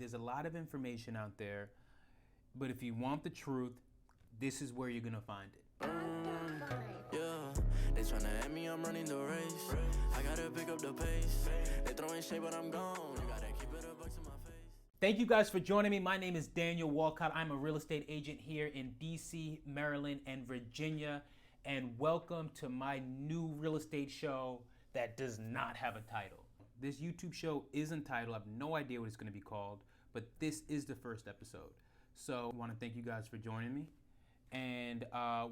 There's a lot of information out there, but if you want the truth, this is where you're gonna find it. Yeah, they tryna at me, I'm running the race. I gotta pick up the pace. They throwing shade, but I'm gone. You gotta keep it a buck to my face. Thank you guys for joining me. My name is Daniel Walcott. I'm a real estate agent here in DC, Maryland, and Virginia. And welcome to my new real estate show that does not have a title. This YouTube show is entitled, I have no idea what it's gonna be called, but this is the first episode. So I wanna thank you guys for joining me. And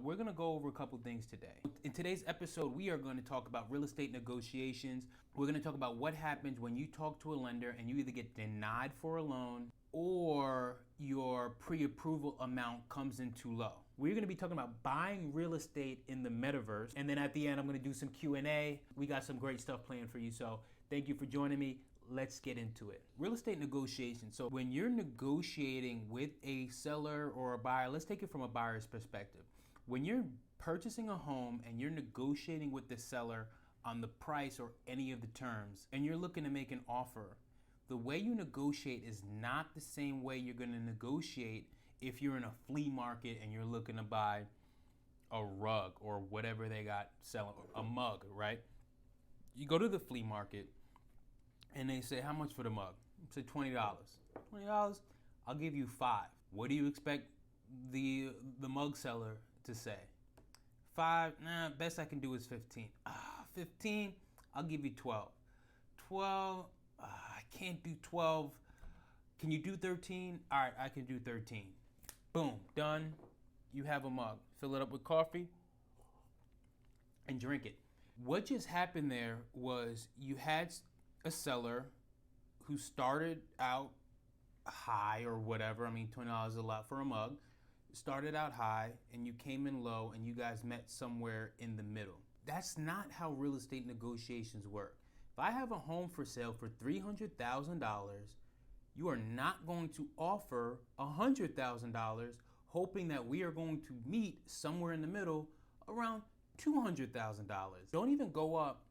we're gonna go over a couple things today. In today's episode, we are gonna talk about real estate negotiations. We're gonna talk about what happens when you talk to a lender and you either get denied for a loan or your pre-approval amount comes in too low. We're gonna be talking about buying real estate in the Metaverse. And then at the end, I'm gonna do some Q&A. We got some great stuff planned for you. So thank you for joining me. Let's get into it. Real estate negotiation. So when you're negotiating with a seller or a buyer, let's take it from a buyer's perspective. When you're purchasing a home and you're negotiating with the seller on the price or any of the terms, and you're looking to make an offer, the way you negotiate is not the same way you're gonna negotiate if you're in a flea market and you're looking to buy a rug or whatever they got selling, a mug, right? You go to the flea market and they say, how much for the mug? Say $20. $20, I'll give you $5. What do you expect the mug seller to say? $5, nah, best I can do is $15. $15, I'll give you $12. $12, I can't do $12. Can you do $13? All right, I can do $13. Boom, done. You have a mug. Fill it up with coffee and drink it. What just happened there was you had a seller who started out high or whatever. I mean, $20 is a lot for a mug. Started out high and you came in low and you guys met somewhere in the middle. That's not how real estate negotiations work. If I have a home for sale for $300,000, you are not going to offer $100,000 hoping that we are going to meet somewhere in the middle around $200,000. Don't even go up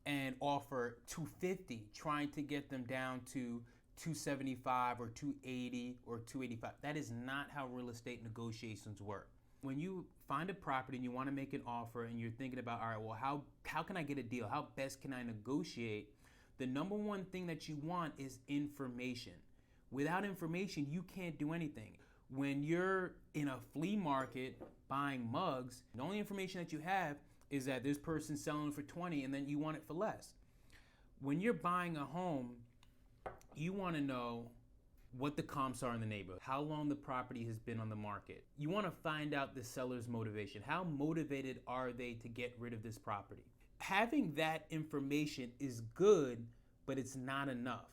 and offer $250, trying to get them down to $275 or $280 or $285. That is not how real estate negotiations work. When you find a property and you want to make an offer and you're thinking about, all right, well, how can I get a deal? How best can I negotiate? The number one thing that you want is information. Without information, you can't do anything. When you're in a flea market buying mugs, the only information that you have is that this person's selling for $20 and then you want it for less. When you're buying a home, you want to know what the comps are in the neighborhood, how long the property has been on the market. You want to find out the seller's motivation. How motivated are they to get rid of this property? Having that information is good, but it's not enough.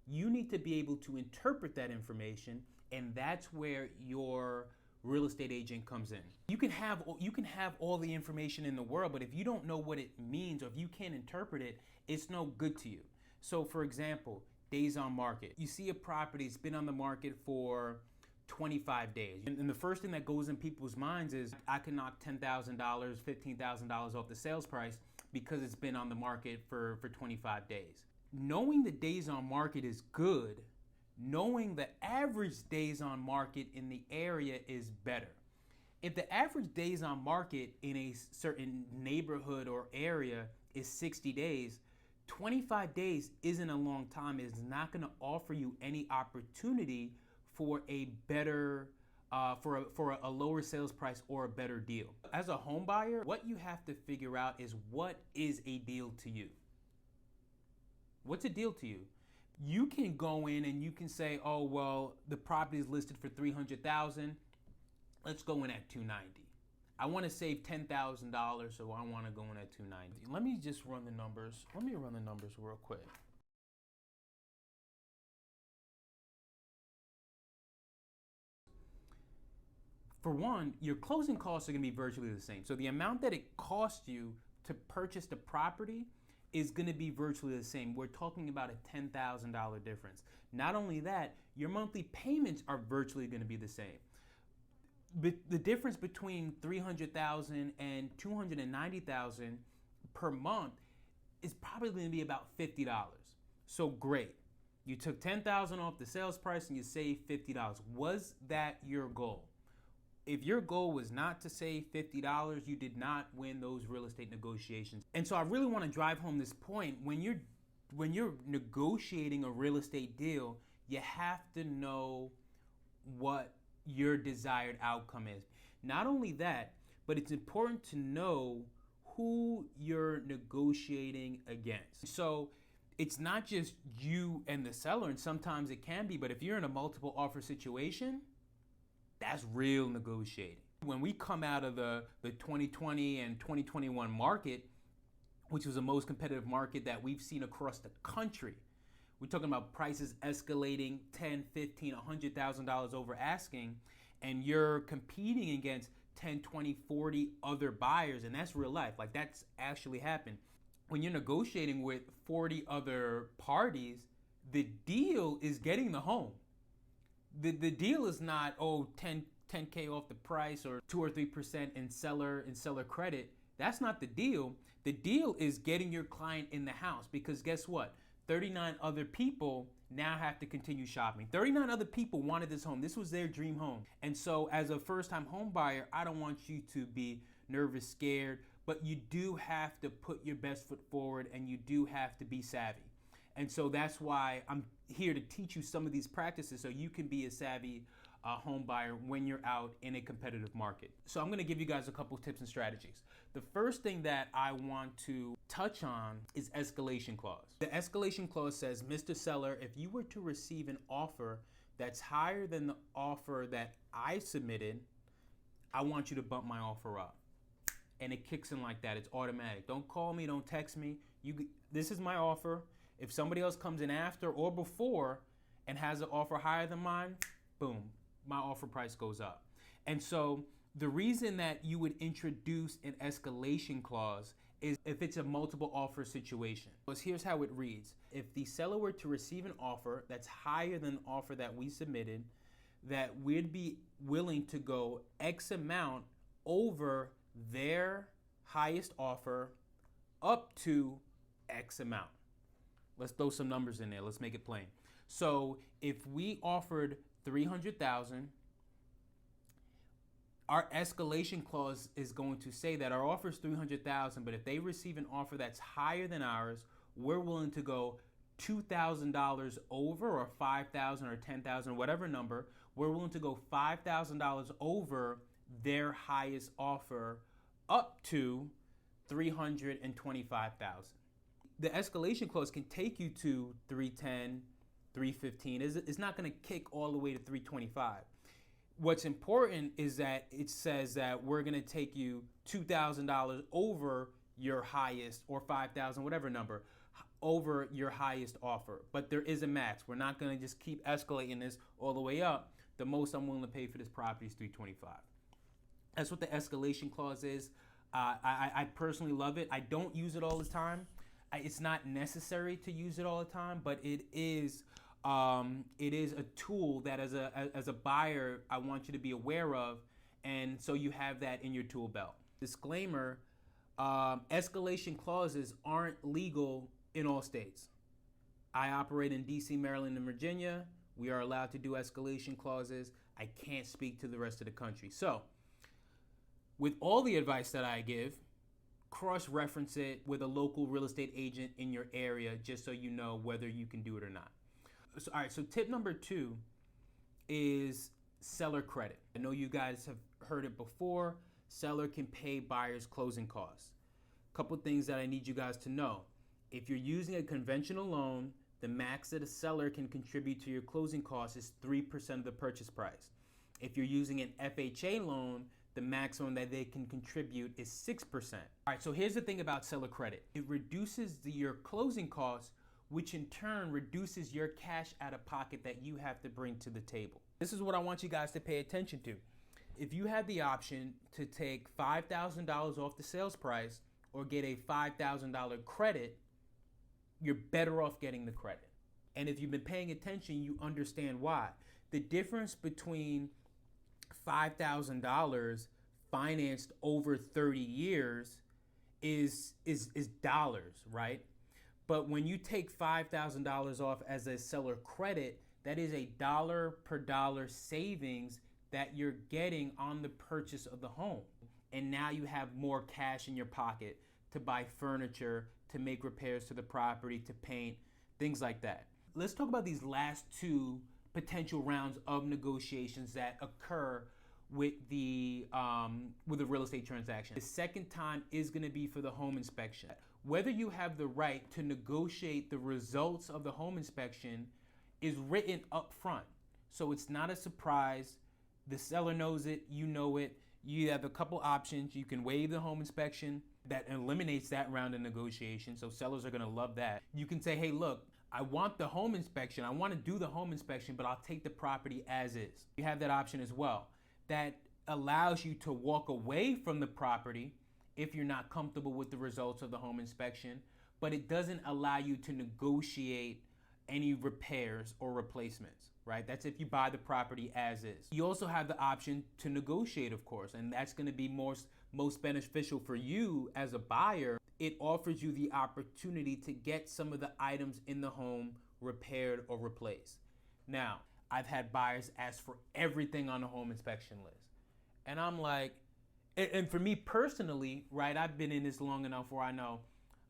You need to be able to interpret that information, and that's where your real estate agent comes in. You can have all the information in the world, but if you don't know what it means or if you can't interpret it, it's no good to you. So for example, days on market. You see a property's been on the market for 25 days. And the first thing that goes in people's minds is I can knock $10,000, $15,000 off the sales price because it's been on the market for 25 days. Knowing the days on market is good. Knowing the average days on market in the area is better. If the average days on market in a certain neighborhood or area is 60 days, 25 days isn't a long time. It's not going to offer you any opportunity for a better, for a lower sales price or a better deal. As a home buyer, what you have to figure out is what is a deal to you? What's a deal to you? You can go in and you can say, oh, well, the property is listed for $300,000. Let's go in at $290. I want to save $10,000, so I want to go in at $290. Let me just run the numbers. Let me run the numbers real quick. For one, your closing costs are going to be virtually the same. So the amount that it costs you to purchase the property is going to be virtually the same. We're talking about a $10,000 difference. Not only that, your monthly payments are virtually going to be the same. But the difference between $300,000 and $290,000 per month is probably going to be about $50. So great. You took $10,000 off the sales price and you saved $50. Was that your goal? If your goal was not to save $50, you did not win those real estate negotiations. And so I really want to drive home this point. When you're negotiating a real estate deal, you have to know what your desired outcome is. Not only that, but it's important to know who you're negotiating against. So it's not just you and the seller, and sometimes it can be, but if you're in a multiple offer situation, that's real negotiating. When we come out of the 2020 and 2021 market, which was the most competitive market that we've seen across the country, we're talking about prices escalating $10, $15, $100,000 over asking, and you're competing against 10, 20, 40 other buyers, and that's real life. Like, that's actually happened. When you're negotiating with 40 other parties, the deal is getting the home. The deal is not, 10K off the price or 2 or 3% in seller credit. That's not the deal. The deal is getting your client in the house, because guess what? 39 other people now have to continue shopping. 39 other people wanted this home. This was their dream home. And so as a first-time home buyer, I don't want you to be nervous, scared, but you do have to put your best foot forward, and you do have to be savvy. And so that's why I'm here to teach you some of these practices so you can be a savvy home buyer when you're out in a competitive market. So I'm going to give you guys a couple tips and strategies. The first thing that I want to touch on is escalation clause. The escalation clause says, Mr. Seller, if you were to receive an offer that's higher than the offer that I submitted, I want you to bump my offer up. And it kicks in like that. It's automatic. Don't call me, don't text me. This is my offer. If somebody else comes in after or before and has an offer higher than mine, boom, my offer price goes up. And so the reason that you would introduce an escalation clause is if it's a multiple offer situation. Because here's how it reads. If the seller were to receive an offer that's higher than the offer that we submitted, that we'd be willing to go X amount over their highest offer up to X amount. Let's throw some numbers in there. Let's make it plain. So if we offered $300,000, our escalation clause is going to say that our offer is $300,000, but if they receive an offer that's higher than ours, we're willing to go $2,000 over, or $5,000 or $10,000, whatever number. We're willing to go $5,000 over their highest offer up to $325,000. The escalation clause can take you to $310,000, $315,000. It's not going to kick all the way to $325,000. What's important is that it says that we're going to take you $2,000 over your highest, or $5,000, whatever number, over your highest offer. But there is a max. We're not going to just keep escalating this all the way up. The most I'm willing to pay for this property is $325,000. That's what the escalation clause is. I personally love it. I don't use it all the time. It's not necessary to use it all the time, but it is a tool that as a buyer, I want you to be aware of, and so you have that in your tool belt. Disclaimer, escalation clauses aren't legal in all states. I operate in DC, Maryland, and Virginia. We are allowed to do escalation clauses. I can't speak to the rest of the country. So, with all the advice that I give, cross-reference it with a local real estate agent in your area, just so you know whether you can do it or not. So, all right, so tip number 2 is seller credit. I know you guys have heard it before. Seller can pay buyer's closing costs. A couple things that I need you guys to know. If you're using a conventional loan, the max that a seller can contribute to your closing costs is 3% of the purchase price. If you're using an FHA loan, the maximum that they can contribute is 6%. All right, so here's the thing about seller credit. It reduces your closing costs, which in turn reduces your cash out of pocket that you have to bring to the table. This is what I want you guys to pay attention to. If you have the option to take $5,000 off the sales price or get a $5,000 credit, you're better off getting the credit. And if you've been paying attention, you understand why. The difference between $5,000 financed over 30 years is dollars, right? But when you take $5,000 off as a seller credit, that is a dollar per dollar savings that you're getting on the purchase of the home. And now you have more cash in your pocket to buy furniture, to make repairs to the property, to paint, things like that. Let's talk about these last two potential rounds of negotiations that occur with the real estate transaction. The second time is going to be for the home inspection. Whether you have the right to negotiate the results of the home inspection is written up front. So it's not a surprise. The seller knows it, you know it. You have a couple options. You can waive the home inspection. That eliminates that round of negotiation. So sellers are going to love that. You can say, hey, look, I want the home inspection. I want to do the home inspection, but I'll take the property as is. You have that option as well. That allows you to walk away from the property if you're not comfortable with the results of the home inspection, but it doesn't allow you to negotiate any repairs or replacements, right? That's if you buy the property as is. You also have the option to negotiate, of course, and that's going to be most beneficial for you as a buyer. It offers you the opportunity to get some of the items in the home repaired or replaced. Now, I've had buyers ask for everything on the home inspection list. And I'm like, and for me personally, right, I've been in this long enough where I know,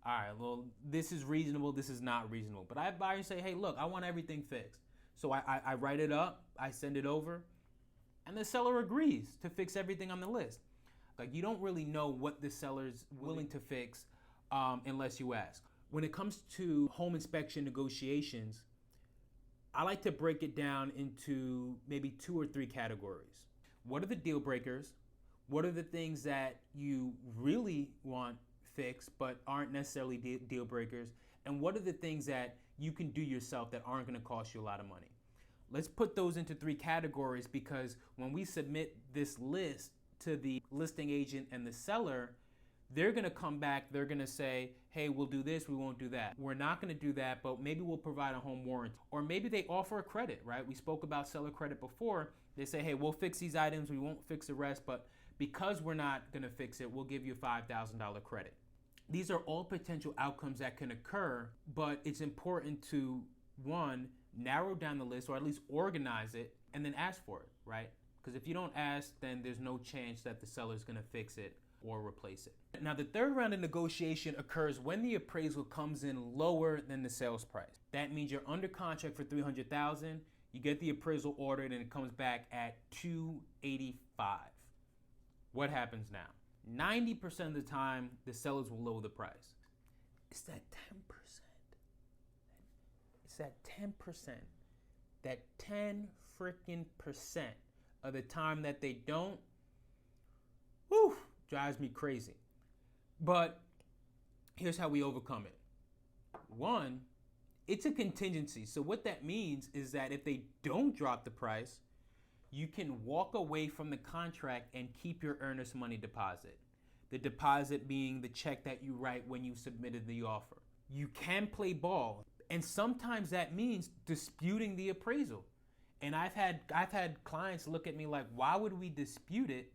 all right, well, this is reasonable, this is not reasonable. But I have buyers say, hey, look, I want everything fixed. So I write it up, I send it over, and the seller agrees to fix everything on the list. Like, you don't really know what the seller's willing to fix unless you ask. When it comes to home inspection negotiations, I like to break it down into maybe 2 or 3 categories. What are the deal breakers? What are the things that you really want fixed but aren't necessarily deal breakers? And what are the things that you can do yourself that aren't going to cost you a lot of money? Let's put those into 3 categories, because when we submit this list to the listing agent and the seller, they're going to come back, they're going to say, hey, we'll do this, we won't do that. We're not going to do that, but maybe we'll provide a home warranty. Or maybe they offer a credit, right? We spoke about seller credit before. They say, hey, we'll fix these items, we won't fix the rest, but because we're not going to fix it, we'll give you a $5,000 credit. These are all potential outcomes that can occur, but it's important to, one, narrow down the list, or at least organize it, and then ask for it, right? Because if you don't ask, then there's no chance that the seller's going to fix it or replace it. Now, the third round of negotiation occurs when the appraisal comes in lower than the sales price. That means you're under contract for $300,000. You get the appraisal ordered and it comes back at $285,000. What happens now? 90% of the time, the sellers will lower the price. It's that 10%. It's that 10%. That 10 freaking percent of the time that they don't, whew, drives me crazy. But here's how we overcome it. One, it's a contingency. So what that means is that if they don't drop the price, you can walk away from the contract and keep your earnest money deposit. The deposit being the check that you write when you submitted the offer. You can play ball, and sometimes that means disputing the appraisal. And I've had clients look at me like, why would we dispute it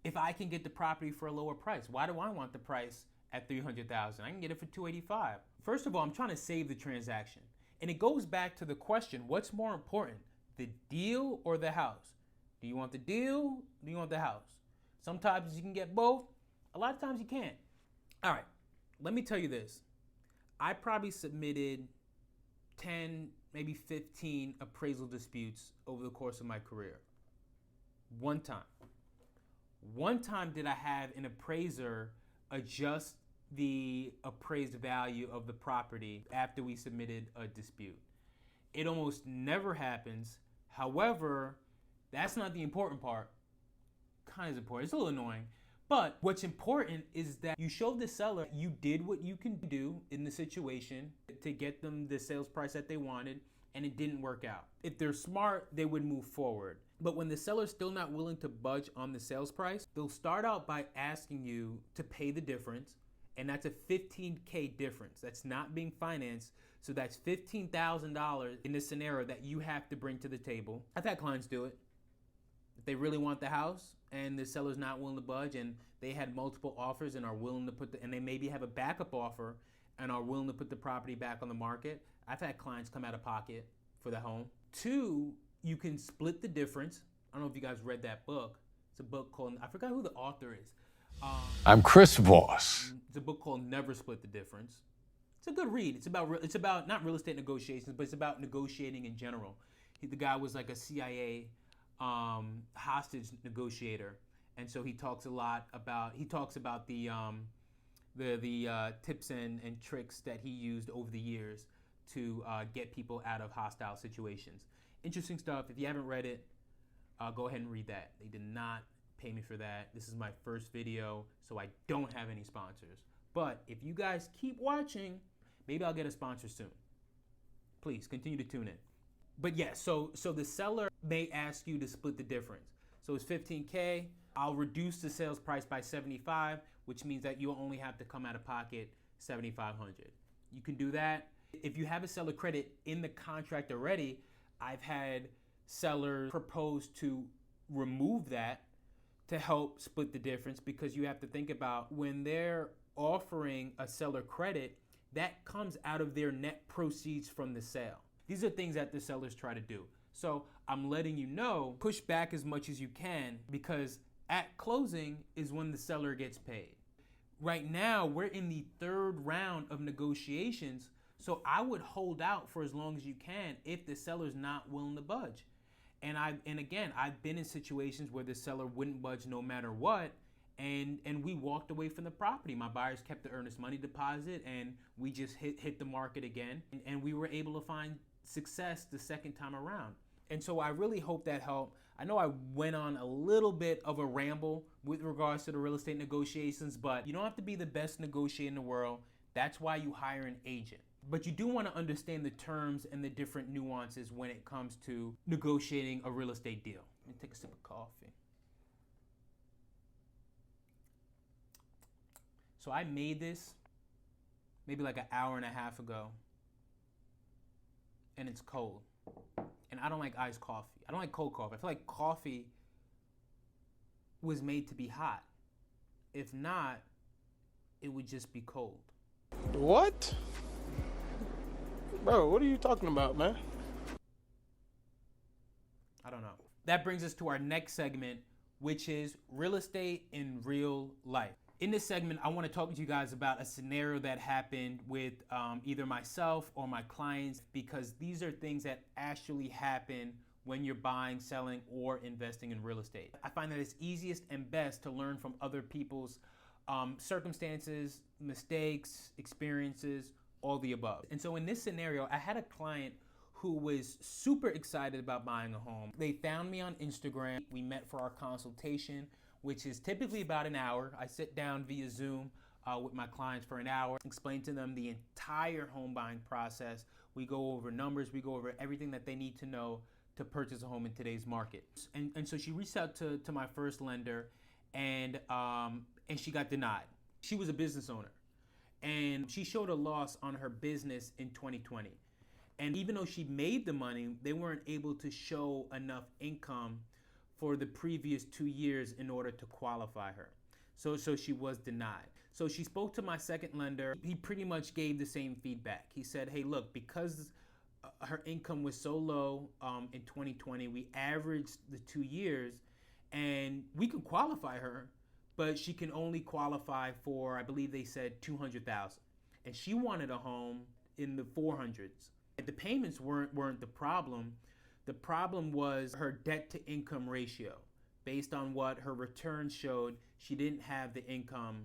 if I can get the property for a lower price? Why do I want the price at $300,000? I can get it for $285,000. First of all, I'm trying to save the transaction. And it goes back to the question, what's more important, the deal or the house? Do you want the deal? Do you want the house? Sometimes you can get both. A lot of times you can't. All right, let me tell you this. I probably submitted 10, maybe 15 appraisal disputes over the course of my career. One time did I have an appraiser adjust the appraised value of the property after we submitted a dispute. It almost never happens. However, that's not the important part. Kind of important. It's a little annoying. But what's important is that you show the seller you did what you can do in the situation to get them the sales price that they wanted, and it didn't work out. If they're smart, they would move forward. But when the seller's still not willing to budge on the sales price, they'll start out by asking you to pay the difference, and that's a $15K difference. That's not being financed, so that's $15,000 in this scenario that you have to bring to the table. I've had clients do it. If they really want the house and the seller's not willing to budge, and they had multiple offers and are willing to and they maybe have a backup offer, and are willing to put the property back on the market. I've had clients come out of pocket for the home. 2, you can split the difference. I don't know if you guys read that book. It's a book called, I forgot who the author is. I'm Chris Voss. It's a book called Never Split the Difference. It's a good read. It's about not real estate negotiations, but it's about negotiating in general. The guy was like a CIA hostage negotiator, and so he talks about the tips and tricks that he used over the years to get people out of hostile situations. Interesting stuff. If you haven't read it, go ahead and read that. They did not pay me for that. This is my first video, so I don't have any sponsors. But if you guys keep watching, maybe I'll get a sponsor soon. Please continue to tune in. But yeah, so the seller may ask you to split the difference. So it's $15K. I'll reduce the sales price by $75, which means that you'll only have to come out of pocket $7,500. You can do that. If you have a seller credit in the contract already, I've had sellers propose to remove that to help split the difference, because you have to think about when they're offering a seller credit, that comes out of their net proceeds from the sale. These are things that the sellers try to do. So I'm letting you know, push back as much as you can, because at closing is when the seller gets paid. Right now, we're in the 3rd round of negotiations, so I would hold out for as long as you can if the seller's not willing to budge. And again, I've been in situations where the seller wouldn't budge no matter what, and we walked away from the property. My buyers kept the earnest money deposit, and we just hit the market again, and we were able to find success the second time around. And so I really hope that helped. I know I went on a little bit of a ramble with regards to the real estate negotiations, but you don't have to be the best negotiator in the world. That's why you hire an agent. But you do want to understand the terms and the different nuances when it comes to negotiating a real estate deal. Let me take a sip of coffee. So I made this maybe like an hour and a half ago, and it's cold. And I don't like iced coffee. I don't like cold coffee. I feel like coffee was made to be hot. If not, it would just be cold. What? Bro, what are you talking about, man? I don't know. That brings us to our next segment, which is real estate in real life. In this segment, I want to talk to you guys about a scenario that happened with either myself or my clients, because these are things that actually happen when you're buying, selling, or investing in real estate. I find that it's easiest and best to learn from other people's circumstances, mistakes, experiences, all the above. And so in this scenario, I had a client who was super excited about buying a home. They found me on Instagram. We met for our consultation, which is typically about an hour. I sit down via Zoom with my clients for an hour, explain to them the entire home buying process. We go over numbers, we go over everything that they need to know to purchase a home in today's market. And so she reached out to my first lender, and she got denied. She was a business owner, and she showed a loss on her business in 2020. And even though she made the money, they weren't able to show enough income for the previous 2 years in order to qualify her. So she was denied. So she spoke to my second lender. He pretty much gave the same feedback. He said, hey, look, because her income was so low in 2020, we averaged the 2 years, and we could qualify her, but she can only qualify for, I believe they said, $200,000. And she wanted a home in the 400s. The payments weren't the problem. The problem was her debt to income ratio. Based on what her returns showed, she didn't have the income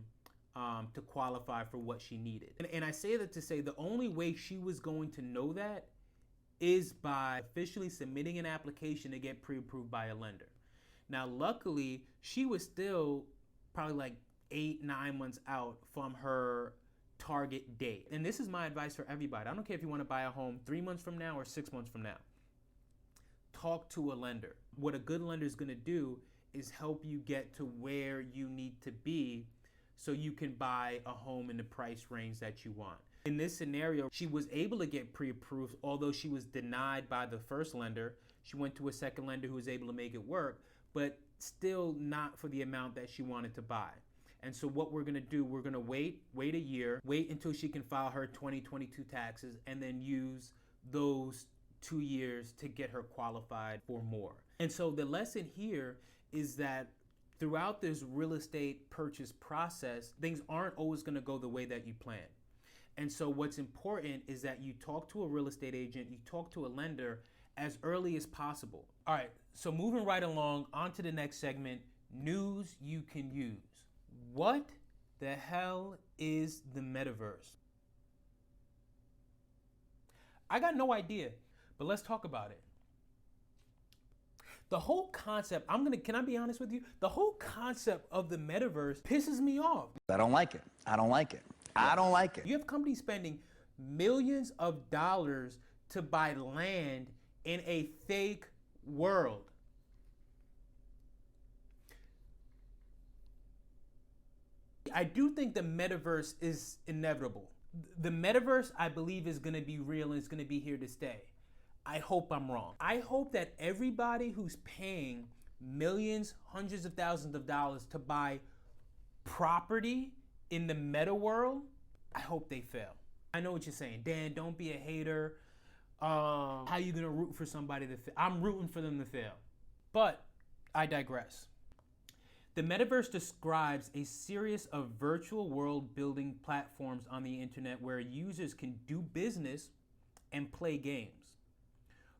to qualify for what she needed. And I say that to say the only way she was going to know that is by officially submitting an application to get pre-approved by a lender. Now, luckily, she was still probably like 8-9 months out from her target date. And this is my advice for everybody. I don't care if you want to buy a home 3 months from now or 6 months from now. Talk to a lender. What a good lender is going to do is help you get to where you need to be so you can buy a home in the price range that you want. In this scenario, she was able to get pre-approved, although she was denied by the first lender. She went to a second lender who was able to make it work, but still not for the amount that she wanted to buy. And so what we're gonna do, we're gonna wait a year, wait until she can file her 2022 taxes, and then use those 2 years to get her qualified for more. And so the lesson here is that throughout this real estate purchase process, things aren't always gonna go the way that you plan. And so what's important is that you talk to a real estate agent, you talk to a lender as early as possible. All right, so moving right along, on to the next segment, news you can use. What the hell is the metaverse? I got no idea, but let's talk about it. The whole concept, can I be honest with you? The whole concept of the metaverse pisses me off. I don't like it. I don't like it. I don't like it. You have companies spending millions of dollars to buy land in a fake world. I do think the metaverse is inevitable. The metaverse, I believe, is going to be real and it's going to be here to stay. I hope I'm wrong. I hope that everybody who's paying millions, hundreds of thousands of dollars to buy property in the meta world, I hope they fail. I know what you're saying. Dan, don't be a hater. How are you going to root for somebody to fail? I'm rooting for them to fail. But I digress. The metaverse describes a series of virtual world building platforms on the internet where users can do business and play games.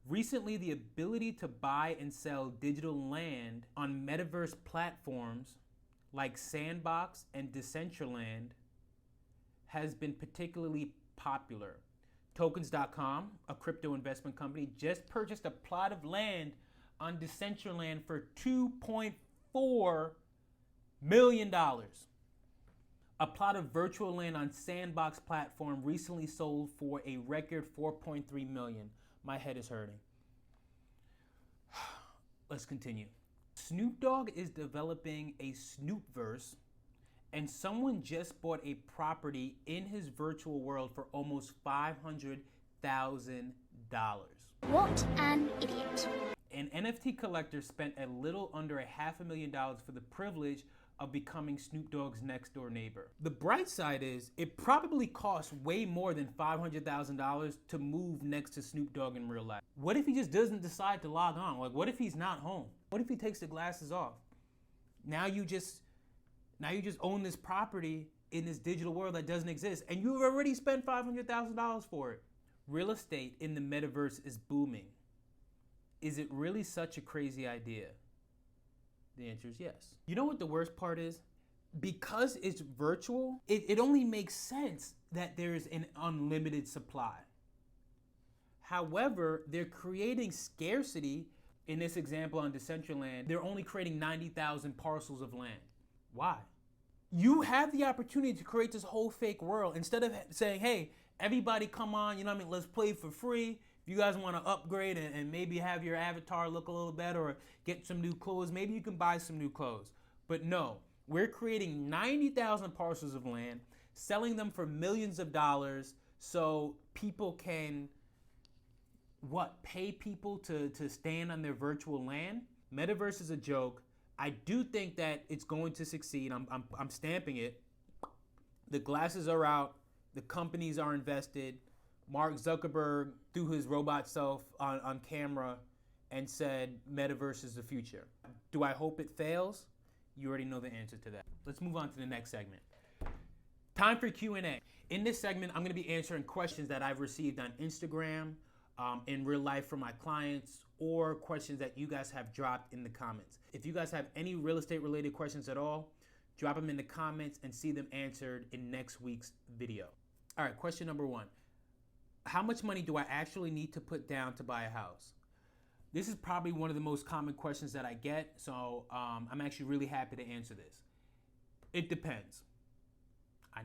Recently, the ability to buy and sell digital land on metaverse platforms like Sandbox and Decentraland has been particularly popular. Tokens.com, a crypto investment company, just purchased a plot of land on Decentraland for $2.4 million. A plot of virtual land on Sandbox platform recently sold for a record $4.3 million. My head is hurting. Let's continue. Snoop Dogg is developing a Snoopverse, and someone just bought a property in his virtual world for almost $500,000. What an idiot. An NFT collector spent a little under $500,000 for the privilege of becoming Snoop Dogg's next door neighbor. The bright side is it probably costs way more than $500,000 to move next to Snoop Dogg in real life. What if he just doesn't decide to log on? Like, what if he's not home? What if he takes the glasses off? Now you just own this property in this digital world that doesn't exist, and you've already spent $500,000 for it. Real estate in the metaverse is booming. Is it really such a crazy idea? The answer is yes. You know what the worst part is? Because it's virtual, it only makes sense that there's an unlimited supply. However, they're creating scarcity. In this example on Decentraland, they're only creating 90,000 parcels of land. Why? You have the opportunity to create this whole fake world instead of saying, hey, everybody come on, you know what I mean, let's play for free. If you guys want to upgrade and maybe have your avatar look a little better or get some new clothes, maybe you can buy some new clothes. But no, we're creating 90,000 parcels of land, selling them for millions of dollars so people can, pay people to stand on their virtual land? Metaverse is a joke. I do think that it's going to succeed. I'm stamping it. The glasses are out. The companies are invested. Mark Zuckerberg threw his robot self on camera and said Metaverse is the future. Do I hope it fails? You already know the answer to that. Let's move on to the next segment. Time for Q&A. In this segment, I'm going to be answering questions that I've received on Instagram, in real life from my clients, or questions that you guys have dropped in the comments. If you guys have any real estate related questions at all, drop them in the comments and see them answered in next week's video. All right, question number 1. How much money do I actually need to put down to buy a house? This is probably one of the most common questions that I get, so I'm actually really happy to answer this. It depends. I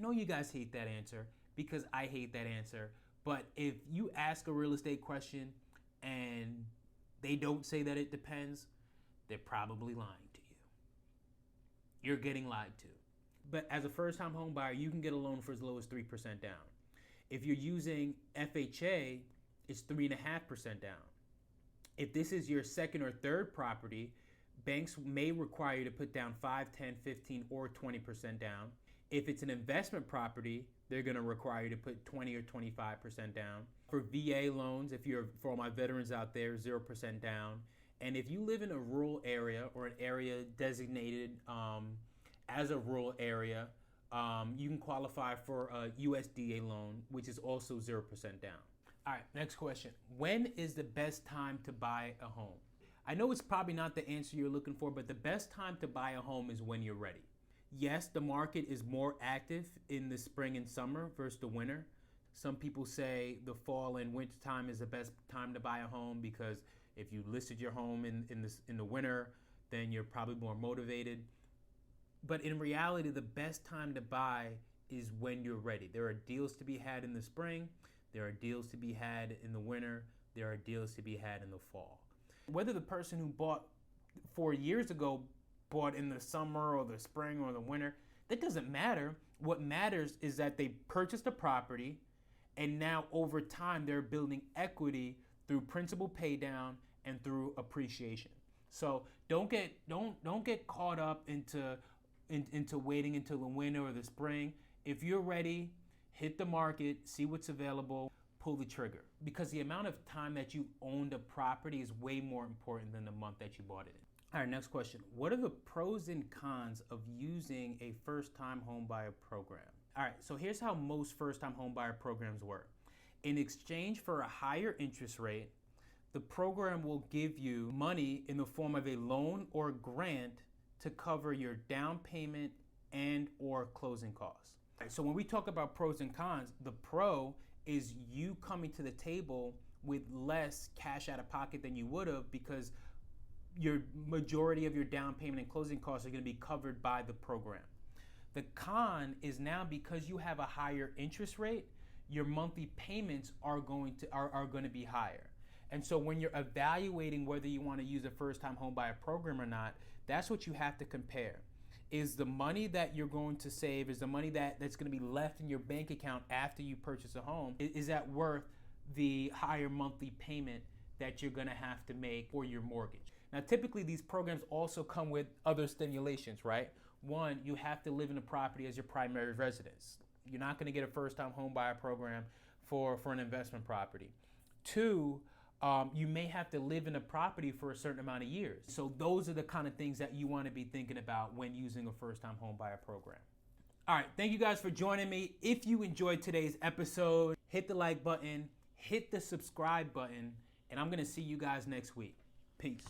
know you guys hate that answer because I hate that answer, but if you ask a real estate question and they don't say that it depends, they're probably lying to you. You're getting lied to. But as a first-time home buyer, you can get a loan for as low as 3% down. If you're using FHA, it's 3.5% down. If this is your second or third property, banks may require you to put down 5, 10, 15, or 20% down. If it's an investment property, they're going to require you to put 20 or 25% down. For VA loans, for all my veterans out there, 0% down. And if you live in a rural area or an area designated as a rural area, you can qualify for a USDA loan, which is also 0% down. All right, next question. When is the best time to buy a home? I know it's probably not the answer you're looking for, but the best time to buy a home is when you're ready. Yes, the market is more active in the spring and summer versus the winter. Some people say the fall and winter time is the best time to buy a home because if you listed your home in the winter, then you're probably more motivated. But in reality, the best time to buy is when you're ready. There are deals to be had in the spring. There are deals to be had in the winter. There are deals to be had in the fall. Whether the person who bought 4 years ago bought in the summer or the spring or the winter, that doesn't matter. What matters is that they purchased a property and now over time they're building equity through principal pay down and through appreciation. So don't get caught up into waiting until the winter or the spring. If you're ready, hit the market, see what's available, pull the trigger. Because the amount of time that you owned a property is way more important than the month that you bought it in. All right, next question. What are the pros and cons of using a first-time homebuyer program? All right, so here's how most first-time homebuyer programs work. In exchange for a higher interest rate, the program will give you money in the form of a loan or grant to cover your down payment and or closing costs. So when we talk about pros and cons, the pro is you coming to the table with less cash out of pocket than you would have because your majority of your down payment and closing costs are going to be covered by the program. The con is now because you have a higher interest rate, your monthly payments are going to be higher. And so when you're evaluating whether you want to use a first-time homebuyer program or not, that's what you have to compare. Is the money that you're going to save, is the money that's going to be left in your bank account after you purchase a home, is that worth the higher monthly payment that you're going to have to make for your mortgage? Now, typically these programs also come with other stimulations, right? One, you have to live in a property as your primary residence. You're not going to get a first-time homebuyer program for an investment property. Two, you may have to live in a property for a certain amount of years. So those are the kind of things that you want to be thinking about when using a first-time homebuyer program. All right, thank you guys for joining me. If you enjoyed today's episode, hit the like button, hit the subscribe button, and I'm going to see you guys next week. Peace.